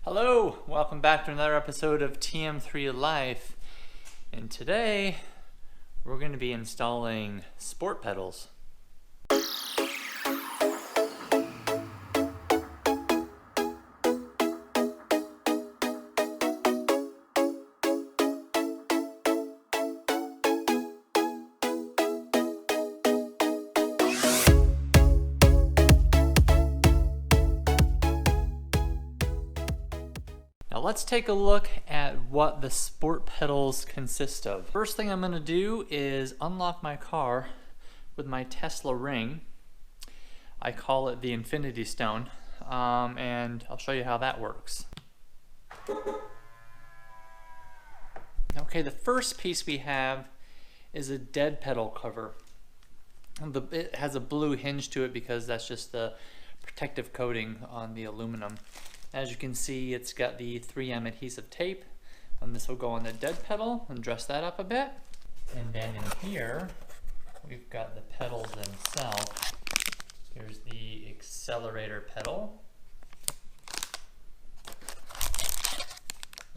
Hello, welcome back to another episode of TM3 Life, and today we're going to be installing sport pedals. Now let's take a look at what the sport pedals consist of. First thing I'm going to do is unlock my car with my Tesla ring. I call it the Infinity Stone, and I'll show you how that works. Okay, the first piece we have is a dead pedal cover. It has a blue hinge to it because that's just the protective coating on the aluminum. As you can see, it's got the 3M adhesive tape, and this will go on the dead pedal and dress that up a bit. And then in here, we've got the pedals themselves. Here's the accelerator pedal.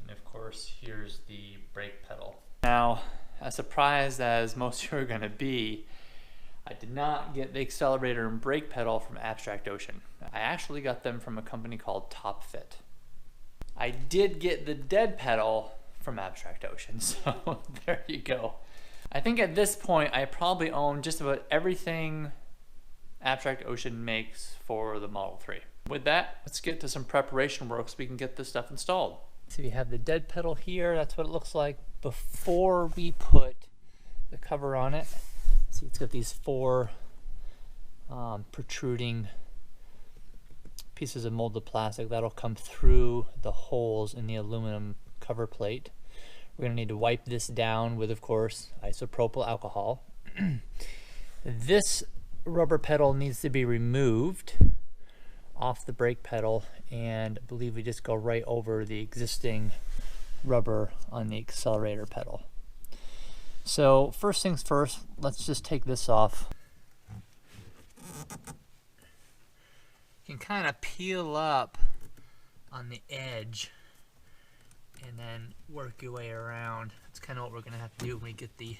And of course, here's the brake pedal. Now, as surprised as most of you are going to be, I did not get the accelerator and brake pedal from Abstract Ocean. I actually got them from a company called Top Fit. I did get the dead pedal from Abstract Ocean, so there you go. I think at this point I probably own just about everything Abstract Ocean makes for the Model 3. With that, let's get to some preparation work so we can get this stuff installed. So we have the dead pedal here. That's what it looks like before we put the cover on it. See, it's got these four protruding pieces of molded plastic that'll come through the holes in the aluminum cover plate. We're going to need to wipe this down with, of course, isopropyl alcohol. This rubber pedal needs to be removed off the brake pedal, and I believe we just go right over the existing rubber on the accelerator pedal. So first things first, let's just take this off. You can kind of peel up on the edge and then work your way around. That's kind of what we're going to have to do when we get the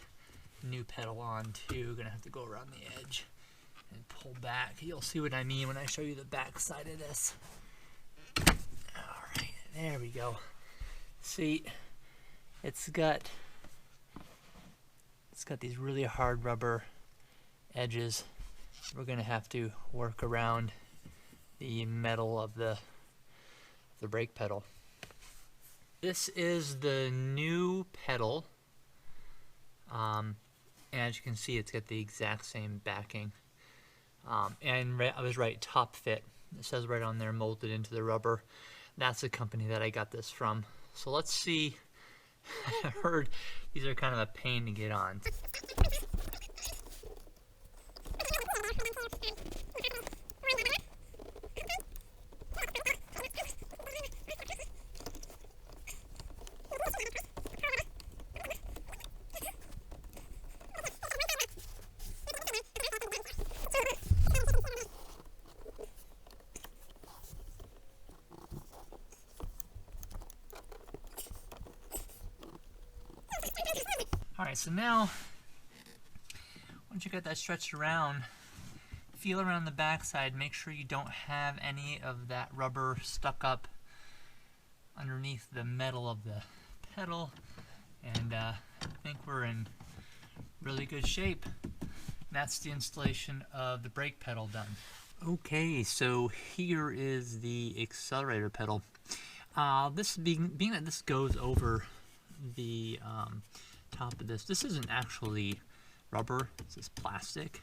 new pedal on too. We're going to have to go around the edge and pull back. You'll see what I mean when I show you the back side of this. Alright, there we go. See, it's got these really hard rubber edges. We're going to have to work around the metal of the brake pedal. This is the new pedal. As you can see, it's got the exact same backing. And I was right, Top Fit. It says right on there, molded into the rubber. That's the company that I got this from. So let's see. I heard these are kind of a pain to get on. Alright, so now, once you get that stretched around, feel around the backside, make sure you don't have any of that rubber stuck up underneath the metal of the pedal, and I think we're in really good shape. That's the installation of the brake pedal done. Okay, so here is the accelerator pedal. This being that this goes over the top of this isn't actually rubber, this is plastic,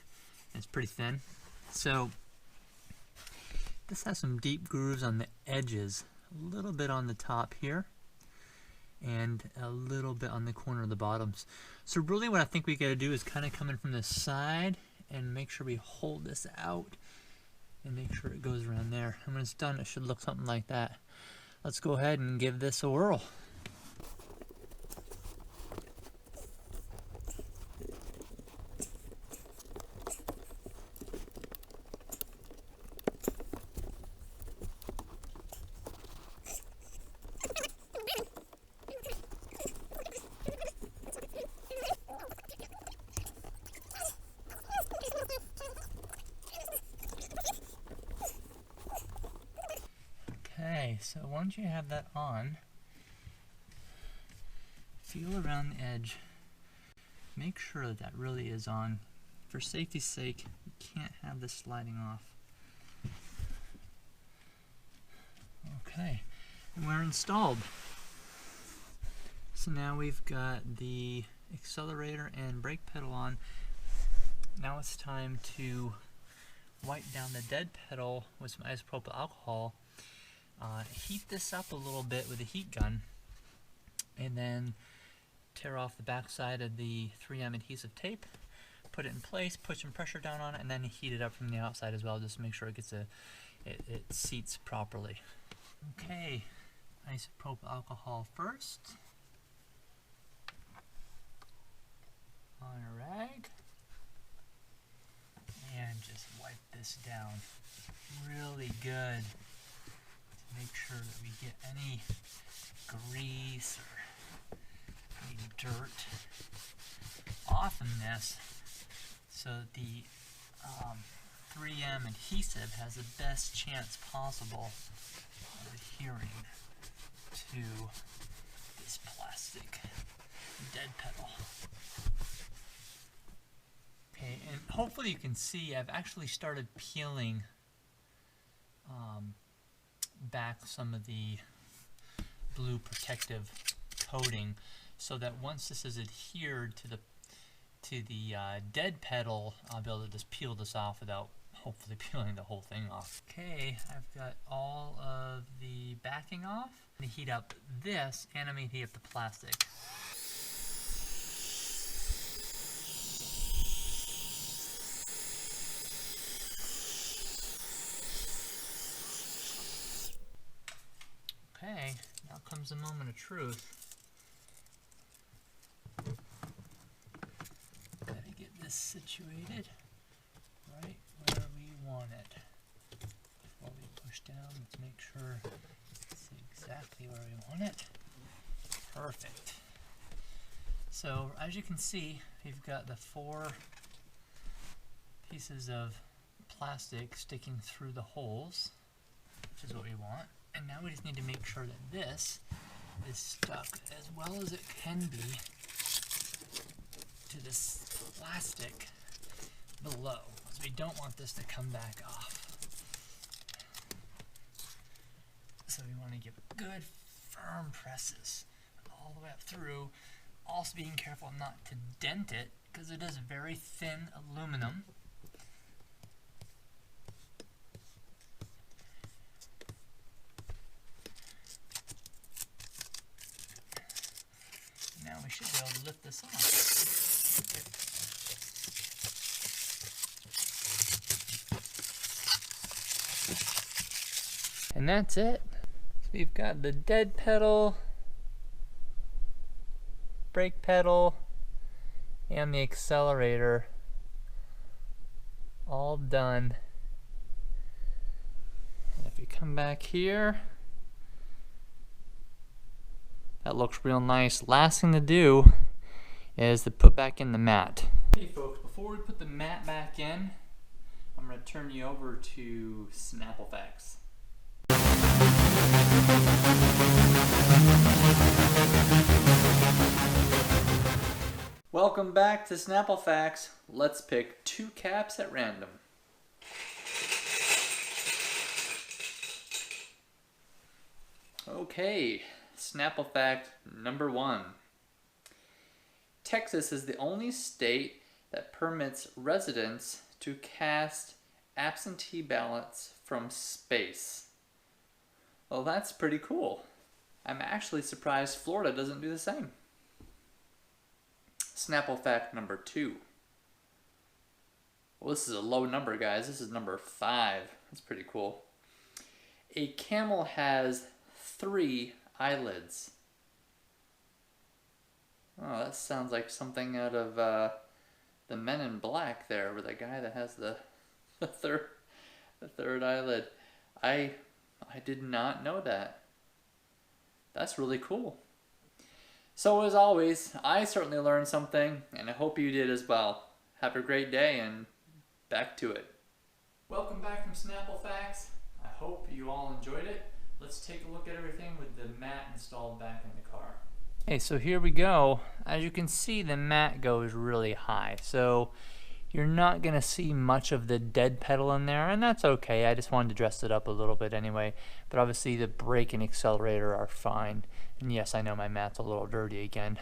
and it's pretty thin. So this has some deep grooves on the edges, a little bit on the top here, and a little bit on the corner of the bottoms. So really what I think we gotta do is kind of come in from the side and make sure we hold this out and make sure it goes around there. And when it's done, it should look something like that. Let's go ahead and give this a whirl. so once you have that on, feel around the edge. Make sure that that really is on. For safety's sake, you can't have this sliding off. Okay, and we're installed. So now we've got the accelerator and brake pedal on. Now it's time to wipe down the dead pedal with some isopropyl alcohol. Heat this up a little bit with a heat gun, and then tear off the back side of the 3M adhesive tape, put it in place, put some pressure down on it, and then heat it up from the outside as well, just to make sure it gets it seats properly. Okay, isopropyl alcohol first on a rag, and just wipe this down really good to make sure that we get any grease or any dirt off in this, so that the 3M adhesive has the best chance possible of adhering to this plastic dead pedal. Okay, and hopefully you can see I've actually started peeling back some of the blue protective coating, so that once this is adhered to the dead pedal, I'll be able to just peel this off without hopefully peeling the whole thing off. Okay, I've got all of the backing off. I'm going to heat up this, and I'm going to heat up the plastic. Okay, now comes the moment of truth. Gotta get this situated right where we want it. Before we push down, let's make sure it's exactly where we want it. Perfect. So as you can see, we've got the 4 pieces of plastic sticking through the holes, which is what we want. And now we just need to make sure that this is stuck as well as it can be to this plastic below, because we don't want this to come back off. So we want to give good firm presses all the way up through, also being careful not to dent it, because it is very thin aluminum. Now we should be able to lift this off. And that's it. So we've got the dead pedal, brake pedal, and the accelerator all done. And if we come back here, that looks real nice. Last thing to do is to put back in the mat. Hey folks, before we put the mat back in, I'm going to turn you over to Snapple Facts. Welcome back to Snapple Facts. Let's pick 2 caps at random. Okay. Snapple fact number 1. Texas is the only state that permits residents to cast absentee ballots from space. Well, that's pretty cool. I'm actually surprised Florida doesn't do the same. Snapple fact number 2. Well, this is a low number, guys. This is number 5. That's pretty cool. A camel has 3 eyelids. Oh, that sounds like something out of the Men in Black there, with the guy that has the third eyelid. I did not know that. That's really cool. So as always, I certainly learned something, and I hope you did as well. Have a great day, and back to it. Welcome back from Snapple Facts. I hope you all enjoyed it. let's take a look at everything with the mat installed back in the car. Okay, so here we go. As you can see, the mat goes really high, so you're not gonna see much of the dead pedal in there, and that's okay. I just wanted to dress it up a little bit anyway. But obviously the brake and accelerator are fine. And yes, I know my mat's a little dirty again.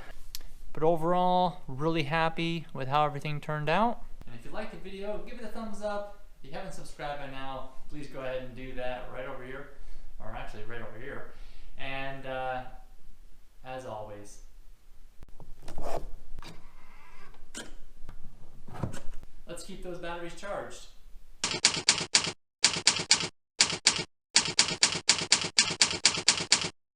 But overall, really happy with how everything turned out. And if you liked the video, give it a thumbs up. If you haven't subscribed by now, please go ahead and do that right over here. Or actually right over here. And as always, let's keep those batteries charged.